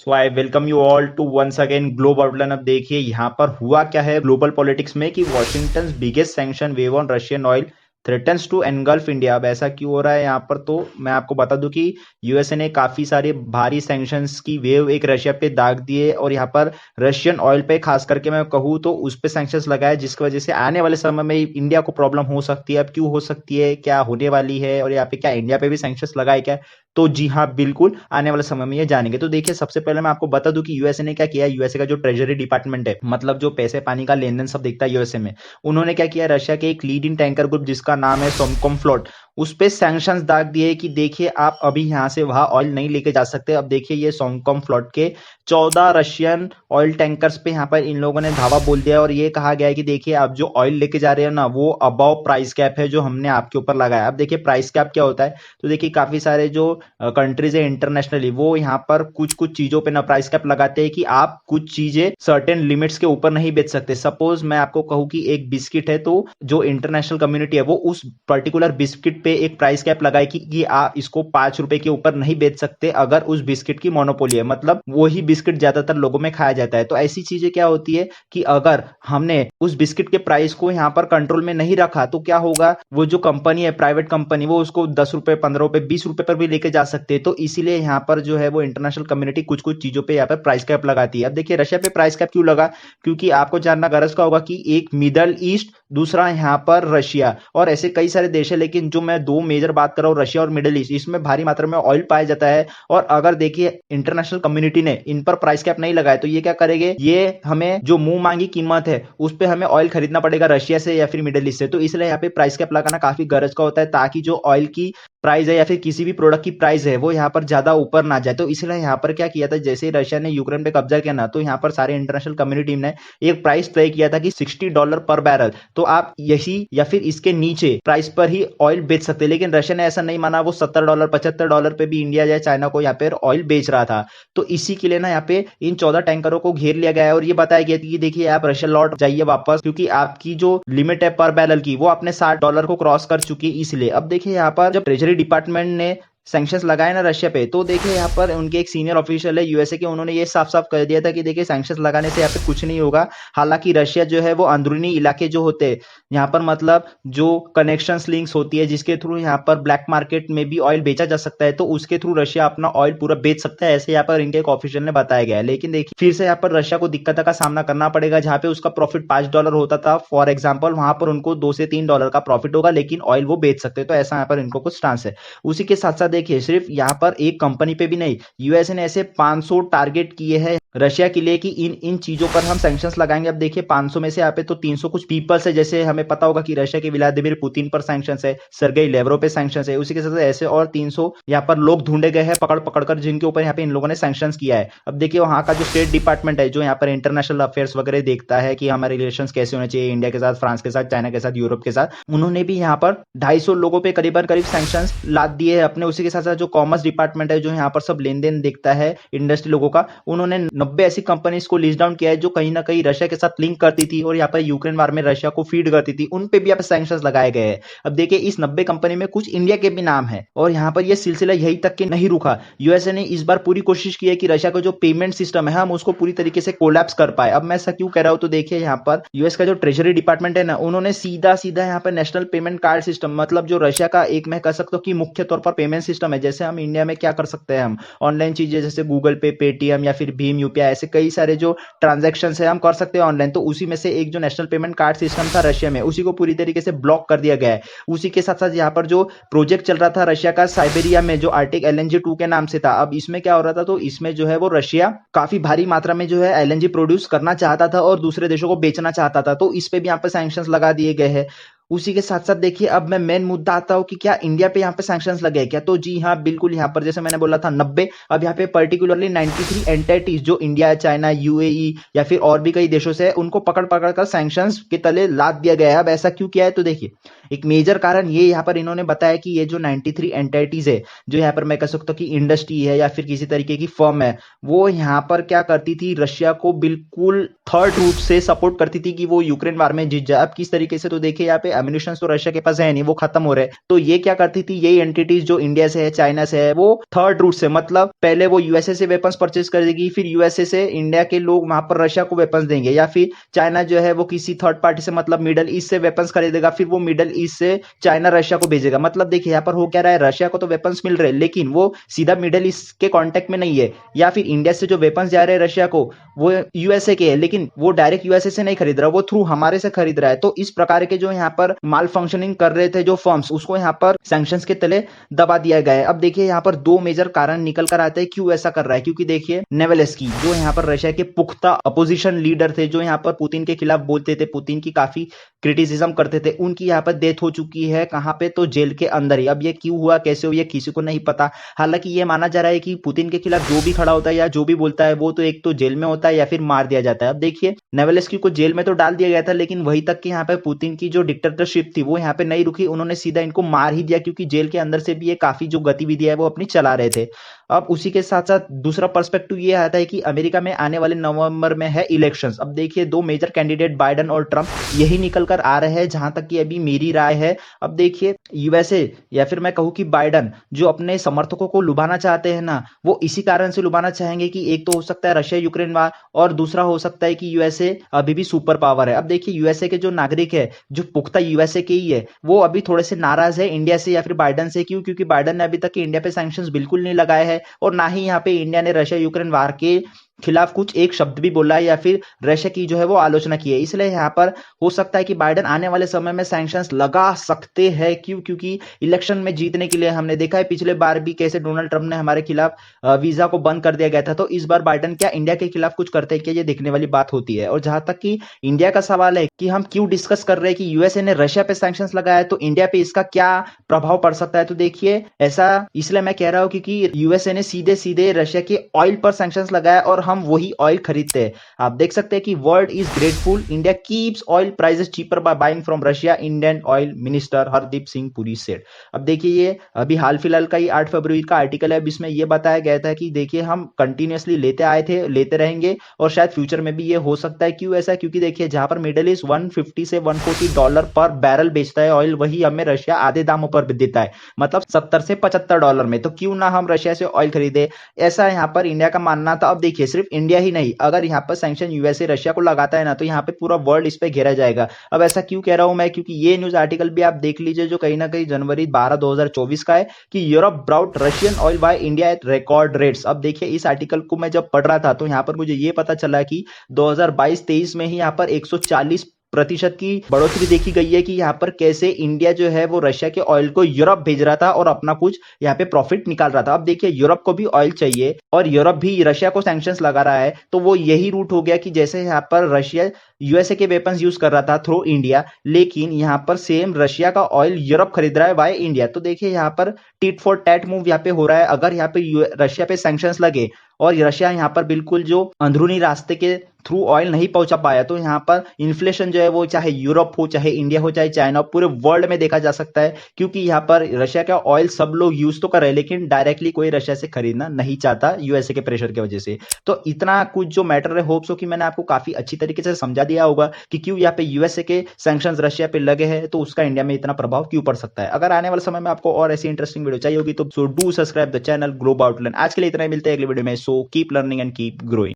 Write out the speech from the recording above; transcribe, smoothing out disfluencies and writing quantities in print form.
So I welcome you all to once again Globe Outline. अब देखिए यहाँ पर हुआ क्या है ग्लोबल पॉलिटिक्स में कि Washington biggest sanction wave on Russian oil threatens to engulf India. अब ऐसा क्यों हो रहा है यहाँ पर, तो मैं आपको बता दूं कि यूएसए ने काफी सारे भारी सैंक्शंस की वेव एक रशिया पे दाग दिए और यहाँ पर रशियन ऑयल पे खास करके मैं कहूँ तो उस पे सैंक्शंस लगाए, जिसकी वजह से आने वाले समय में इंडिया को प्रॉब्लम हो सकती है। अब क्यों हो सकती है, क्या होने वाली है और यहाँ पे क्या इंडिया पे भी सैंक्शंस लगाए क्या? तो जी हाँ, बिल्कुल आने वाले समय में ये जानेंगे। तो देखिए सबसे पहले मैं आपको बता दूं कि यूएसए ने क्या किया। यूएसए का जो ट्रेजरी डिपार्टमेंट है, मतलब जो पैसे पानी का लेन देन सब देखता है यूएसए में, उन्होंने क्या किया, रशिया के एक लीडिंग टैंकर ग्रुप जिसका नाम है सोमकोमफ्लोट, उस पे सैंक्शंस दाग दिए कि देखिए आप अभी यहां से वहां ऑयल नहीं लेके जा सकते। अब देखिए ये सोमकोमफ्लोट के 14 रशियन ऑयल टैंकर्स पे यहाँ पर इन लोगों ने धावा बोल दिया और ये कहा गया है कि देखिए आप जो ऑयल लेके जा रहे हो ना, वो अबव प्राइस कैप है जो हमने आपके ऊपर लगाया। अब देखिए प्राइस कैप क्या होता है, तो देखिए काफी सारे जो कंट्रीज है इंटरनेशनली, वो यहाँ पर कुछ कुछ चीजों पे ना प्राइस कैप लगाते हैं कि आप कुछ चीजें सर्टेन लिमिट्स के ऊपर नहीं बेच सकते। सपोज मैं आपको कहूं कि एक बिस्किट है, तो जो इंटरनेशनल कम्युनिटी है वो उस पर्टिकुलर बिस्किट पे एक प्राइस कैप लगाए कि आप इसको 5 रुपए के ऊपर नहीं बेच सकते अगर उस बिस्किट की मोनोपोली है, मतलब वही बिस्किट ज्यादातर लोगों में खाया जाता है। तो ऐसी चीजें क्या होती है कि अगर हमने उस बिस्किट के प्राइस को यहाँ पर कंट्रोल में नहीं रखा तो क्या होगा, वो जो कंपनी है प्राइवेट कंपनी, वो उसको 10 रुपए 15 रुपए 20 रुपए पर भी लेके जा सकते हैं। तो इसीलिए यहाँ पर जो है वो इंटरनेशनल कम्युनिटी कुछ कुछ चीजों पे यहाँ पर प्राइस कैप लगाती है। अब देखिए रशिया पे प्राइस कैप क्यों लगा, क्योंकि आपको जानना गरज का होगा कि एक मिडल ईस्ट, दूसरा यहाँ पर रशिया, और ऐसे कई सारे देश है, लेकिन जो मैं दो मेजर बात कर रहा हूँ रशिया और मिडिल ईस्ट, इसमें भारी मात्रा में ऑयल पाया जाता है। और अगर देखिए इंटरनेशनल कम्युनिटी ने इन पर प्राइस कैप नहीं लगाया तो ये क्या करेंगे, ये हमें जो मुंह मांगी कीमत है उस पर हमें ऑयल खरीदना पड़ेगा रशिया से या फिर मिडिल ईस्ट से। तो इसलिए यहाँ पे प्राइस कैप लगाना काफी गरज का होता है, ताकि जो ऑयल की प्राइस है या फिर किसी भी प्रोडक्ट की प्राइस है वो यहाँ पर ज्यादा ऊपर ना जाए। तो इसलिए यहाँ पर क्या किया था, जैसे ही रशिया ने यूक्रेन पे कब्जा किया ना, तो यहाँ पर सारे इंटरनेशनल कम्युनिटी ने एक प्राइस तय किया था कि $60 पर बैरल, तो आप यही या फिर इसके नीचे प्राइस पर ही ऑयल बेच सकते हैं। लेकिन रशिया ने ऐसा नहीं माना, वो $70 $75 पे भी इंडिया या चाइना को यहाँ पे ऑयल बेच रहा था। तो इसी के लिए ना यहाँ पे इन 14 टैंकरों को घेर लिया गया है और ये बताया गया कि देखिए आप रशिया लौट जाइए वापस, क्योंकि आपकी जो लिमिट है पर बैरल की वो आपने $60 को क्रॉस कर चुकी है। इसलिए अब देखिए यहाँ पर जब ट्रेजरी डिपार्टमेंट ने सैंक्शंस लगाए ना रशिया पे, तो देखिए यहाँ पर उनके एक सीनियर ऑफिशियल है यूएसए के, उन्होंने ये साफ साफ कर दिया था कि देखिए सैंक्शंस लगाने से यहाँ पे कुछ नहीं होगा। हालांकि रशिया जो है वो अंदरूनी इलाके जो होते हैं यहाँ पर, मतलब जो कनेक्शंस लिंक्स होती है जिसके थ्रू यहाँ पर ब्लैक मार्केट में भी ऑयल बेचा जा सकता है, तो उसके थ्रू रशिया अपना ऑयल पूरा बेच सकता है, ऐसे यहाँ पर इनके एक ऑफिशियल ने बताया गया है। लेकिन देखिए फिर से यहाँ पर रशिया को दिक्कत का सामना करना पड़ेगा, जहां पे उसका प्रॉफिट $5 होता था फॉर एग्जाम्पल, वहां पर उनको $2 से $3 का प्रॉफिट होगा, लेकिन ऑयल वो बेच सकते हैं। तो ऐसा यहाँ पर इनको कुछ चांस है। उसी के साथ साथ देखिए सिर्फ यहाँ पर एक कंपनी पे भी नहीं, यूएसए ने ऐसे 500 टारगेट किए हैं रशिया के लिए कि इन चीजों पर हम सैंक्शंस लगाएंगे। अब देखिए 500 में से यहाँ पे तो 300 कुछ पीपल्स है, जैसे हमें पता होगा कि रशिया के व्लादिमीर पुतिन पर सैंक्शंस है, सर्गेई लेवरोव पे सैंक्शंस है। उसी के साथ ऐसे और 300 यहाँ पर लोग ढूंढे गए हैं पकड़ पकड़ कर, जिनके ऊपर यहाँ पे इन लोगों ने सैंक्शंस किया है। अब देखिए वहां का जो स्टेट डिपार्टमेंट है जो यहाँ पर इंटरनेशनल अफेयर्स वगैरह देखता है कि हमारे रिलेशन कैसे होने चाहिए इंडिया के साथ, फ्रांस के साथ, चाइना के साथ, यूरोप के साथ, उन्होंने भी यहाँ पर 250 लोगों पे करीबन करीब सैंक्शंस लाद दिए है अपने। उसी के साथ साथ जो कॉमर्स डिपार्टमेंट है जो यहाँ पर सब लेन देन देखता है इंडस्ट्री लोगों का, उन्होंने 90 ऐसी कंपनीज को लिस्ट डाउन किया है जो कहीं ना कहीं रशिया के साथ लिंक करती थी और यहाँ पर यूक्रेन वार में रशिया को फीड करती थी, उन पे भी यहाँ पर सैंक्शंस लगाए गए हैं। अब देखिए इस 90 कंपनी में कुछ इंडिया के भी नाम है और यहाँ पर यह सिलसिला यही तक के नहीं रुका। यूएसए ने इस बार पूरी कोशिश की है कि रशिया का जो पेमेंट सिस्टम है हम उसको पूरी तरीके से कोलैप्स कर पाए। अब मैं ऐसा क्यों कह रहा हूं, तो देखिए यहाँ पर यूएस का जो ट्रेजरी डिपार्टमेंट है ना, उन्होंने सीधा सीधा यहाँ पर नेशनल पेमेंट कार्ड सिस्टम, मतलब जो रशिया का एक मैं कह सकता हूँ कि मुख्य तौर पर पेमेंट सिस्टम है, जैसे हम इंडिया में क्या कर सकते हैं, हम ऑनलाइन चीजें जैसे गूगल पे, पेटीएम या फिर भीम यूपीआई, ऐसे कई सारे जो ट्रांजैक्शन है हम कर सकते हैं ऑनलाइन। तो उसी में से एक जो नेशनल पेमेंट कार्ड सिस्टम था रशिया में, उसी को पूरी तरीके से ब्लॉक कर दिया गया है। उसी के साथ साथ यहाँ पर जो प्रोजेक्ट चल रहा था रशिया का साइबेरिया में, जो आर्टिक एलएनजी 2 के नाम से था, अब इसमें क्या हो रहा था, तो इसमें जो है वो रशिया काफी भारी मात्रा में जो है एलएनजी प्रोड्यूस करना चाहता था और दूसरे देशों को बेचना चाहता था, तो इस पे भी यहाँ पर सैंक्शंस लगा दिए गए हैं। उसी के साथ साथ देखिए अब मैं मेन मुद्दा आता हूं कि क्या इंडिया पे यहाँ पे सैंक्शंस लगे क्या, तो जी हाँ बिल्कुल। यहाँ पर जैसे मैंने बोला था 90, अब यहाँ पे पर्टिकुलरली 93 एंटिटीज जो इंडिया, चाइना, यूएई या फिर और भी कई देशों से, उनको पकड़ पकड़ कर सैंक्शंस के तले लाद दिया गया है। अब ऐसा क्यों किया है, तो देखिए एक मेजर कारण ये यहाँ पर इन्होंने बताया कि ये जो 93 एंटिटीज है, जो यहाँ पर मैं कह सकता हूँ कि इंडस्ट्री है या फिर किसी तरीके की फर्म है, वो यहाँ पर क्या करती थी, रशिया को बिल्कुल थर्ड रूट से सपोर्ट करती थी कि वो यूक्रेन वार में जीत जाए। अब किस तरीके से, तो देखिए यहाँ पे एम्युनिशन तो रशिया के पास है नहीं, वो खत्म हो रहे हैं, तो ये क्या करती थी, यही एंटिटीज जो इंडिया से है, चाइना से है, वो थर्ड रूट से, मतलब पहले वो यूएसए से वेपन्स परचेज कर देगी, फिर यूएसए से इंडिया के लोग वहां पर रशिया को वेपन्स देंगे, या फिर चाइना जो है वो किसी थर्ड पार्टी से, मतलब मिडल ईस्ट से वेपन्स खरीदेगा, फिर वो मिडल ईस्ट से चाइना रशिया को भेजेगा। मतलब देखिए यहाँ पर हो क्या रहा है, रशिया को तो वेपन्स मिल रहे हैं लेकिन वो सीधा मिडल ईस्ट के कांटेक्ट में नहीं है, या फिर इंडिया से जो वेपन्स जा रहे हैं रशिया को, वो यूएसए के है लेकिन वो डायरेक्ट यूएसए से नहीं खरीद रहा, वो थ्रू हमारे से खरीद रहा है। तो इस प्रकार के जो यहाँ पर माल फंक्शनिंग कर रहे थे जो फर्म्स, उसको यहाँ पर सैंक्शंस के तले दबा दिया गया है। अब देखिए यहाँ पर दो मेजर कारण निकल कर आते हैं क्यों ऐसा कर रहा है, क्योंकि देखिए नेवेलेस्की जो यहाँ पर रशिया के पुख्ता अपोजिशन लीडर थे, जो यहाँ पर पुतिन के खिलाफ बोलते थे, पुतिन की काफी क्रिटिसिज्म करते थे, उनकी यहाँ पर डेथ हो चुकी है। कहाँ पे, तो जेल के अंदर ही। अब ये क्यों हुआ, कैसे हुआ, ये किसी को नहीं पता। हालांकि ये माना जा रहा है कि पुतिन के खिलाफ जो भी खड़ा होता है या जो भी बोलता है वो तो एक तो जेल में होता है या फिर मार दिया जाता है। अब देखिए नेवेलेस्की को जेल में तो डाल दिया गया था लेकिन वहीं तक कि यहाँ पे पुतिन की जो डिक्टेटरशिप थी वो यहाँ पे नहीं रुकी, उन्होंने सीधा इनको मार ही दिया, क्योंकि जेल के अंदर से भी ये काफी जो गतिविधियां है वो अपनी चला रहे थे। अब उसी के साथ साथ दूसरा पर्सपेक्टिव ये आता है कि अमेरिका में आने वाले नवंबर में है इलेक्शंस। अब देखिए दो मेजर कैंडिडेट बाइडेन और ट्रंप यही निकल कर आ रहे हैं, जहां तक कि अभी मेरी राय है। अब देखिए यूएसए या फिर मैं कहूं कि बाइडेन जो अपने समर्थकों को लुभाना चाहते हैं ना, वो इसी कारण से लुभाना चाहेंगे कि एक तो हो सकता है रशिया यूक्रेन वार, और दूसरा हो सकता है कि यूएसए अभी भी सुपर पावर है। अब देखिए यूएसए के जो नागरिक है, जो पुख्ता यूएसए के ही है, वो अभी थोड़े से नाराज है इंडिया से या फिर बाइडेन से। क्यों? क्योंकि बाइडेन ने अभी तक इंडिया पे सैंक्शंस बिल्कुल नहीं लगाए हैं, और ना ही यहाँ पे इंडिया ने रशिया यूक्रेन वार के खिलाफ कुछ एक शब्द भी बोला है या फिर रशिया की जो है वो आलोचना की है। इसलिए यहाँ पर हो सकता है कि बाइडेन आने वाले समय में सैंक्शंस लगा सकते हैं। क्यों? क्योंकि इलेक्शन में जीतने के लिए हमने देखा है पिछले बार भी कैसे डोनाल्ड ट्रंप ने हमारे खिलाफ वीजा को बंद कर दिया गया था। तो इस बार बाइडेन क्या इंडिया के खिलाफ कुछ करते हैं क्या, ये देखने वाली बात होती है। और जहां तक कि इंडिया का सवाल है कि हम क्यों डिस्कस कर रहे हैं कि यूएसए ने रशिया पे सैंक्शंस लगाया, तो इंडिया पे इसका क्या प्रभाव पड़ सकता है। तो देखिए ऐसा इसलिए मैं कह रहा हूं क्योंकि यूएसए ने सीधे सीधे रशिया के ऑयल पर सैंक्शंस लगाया और हम वही ऑयल खरीदते हैं। आप देख सकते हैं कि world is grateful, India keeps oil prices cheaper by buying from Russia, Indian oil minister Hardeep Singh Puri said. अब देखिए ये अभी हाल फिलहाल का ही 8 फरवरी का आर्टिकल है, जिसमें ये बताया गया था कि देखिए हम कंटिन्यूअसली लेते आए थे, लेते रहेंगे और शायद फ्यूचर में भी ये हो सकता है। क्यों ऐसा? क्योंकि देखिए जहां पर मिडिल ईस्ट 150 से 140 डॉलर पर बैरल बेचता है ऑयल, वही हमें रशिया आधे दामों पर देता है, मतलब 70 से 75 डॉलर में। तो क्यों ना हम रशिया से ऑयल खरीदे, ऐसा यहाँ पर इंडिया का मानना था। अब देखिए सिर्फ इंडिया ही नहीं, अगर यहाँ पर सैंक्शन यूएसए रशिया को लगाता है ना, तो यहाँ पे पूरा वर्ल्ड इस पे घेरा जाएगा। अब ऐसा क्यों कह रहा हूं मैं, क्योंकि ये न्यूज आर्टिकल भी आप देख लीजिए जो कहीं ना कहीं जनवरी 12 2024 का है कि Europe brought Russian oil by India at record rates. अब देखिए इस आर्टिकल को मैं जब पढ़ रहा था तो यहाँ पर मुझे ये पता चला कि 2022-23 में ही यहाँ पर 140% की बढ़ोतरी देखी गई है कि यहाँ पर कैसे इंडिया जो है वो रशिया के ऑयल को यूरोप भेज रहा था और अपना कुछ यहाँ पे प्रॉफिट निकाल रहा था। अब देखिए यूरोप को भी ऑयल चाहिए और यूरोप भी रशिया को सैंक्शंस लगा रहा है, तो वो यही रूट हो गया कि जैसे यहाँ पर रशिया यूएसए के वेपन्स यूज कर रहा था थ्रू इंडिया, लेकिन यहाँ पर सेम रशिया का ऑयल यूरोप खरीद रहा है बाय इंडिया। तो देखिए यहाँ पर टिट फॉर टैट मूव यहाँ पे हो रहा है। अगर यहाँ पे रशिया पे सैंक्शंस लगे और रशिया यहाँ पर बिल्कुल जो अंदरूनी रास्ते के थ्रू ऑयल नहीं पहुंचा पाया, तो यहाँ पर इन्फ्लेशन जो है वो चाहे यूरोप हो, चाहे इंडिया हो, चाहे चाइना, पूरे वर्ल्ड में देखा जा सकता है। क्योंकि यहाँ पर रशिया का ऑयल सब लोग यूज तो कर रहे हैं लेकिन डायरेक्टली कोई रशिया से खरीदना नहीं चाहता यूएसए के प्रेशर की वजह से। तो इतना कुछ जो मैटर है, होप्स हो कि मैंने आपको काफी अच्छी तरीके से समझा दिया होगा कि क्यों यहाँ पे यूएसए के सैंक्शंस रशिया पे लगे हैं, तो उसका इंडिया में इतना प्रभाव क्यों पड़ सकता है। अगर आने वाले समय में आपको और ऐसी इंटरेस्टिंग वीडियो चाहिए होगी तो do subscribe the channel global outline. आज के लिए इतना ही, मिलते हैं अगले वीडियो में। So keep learning and keep growing.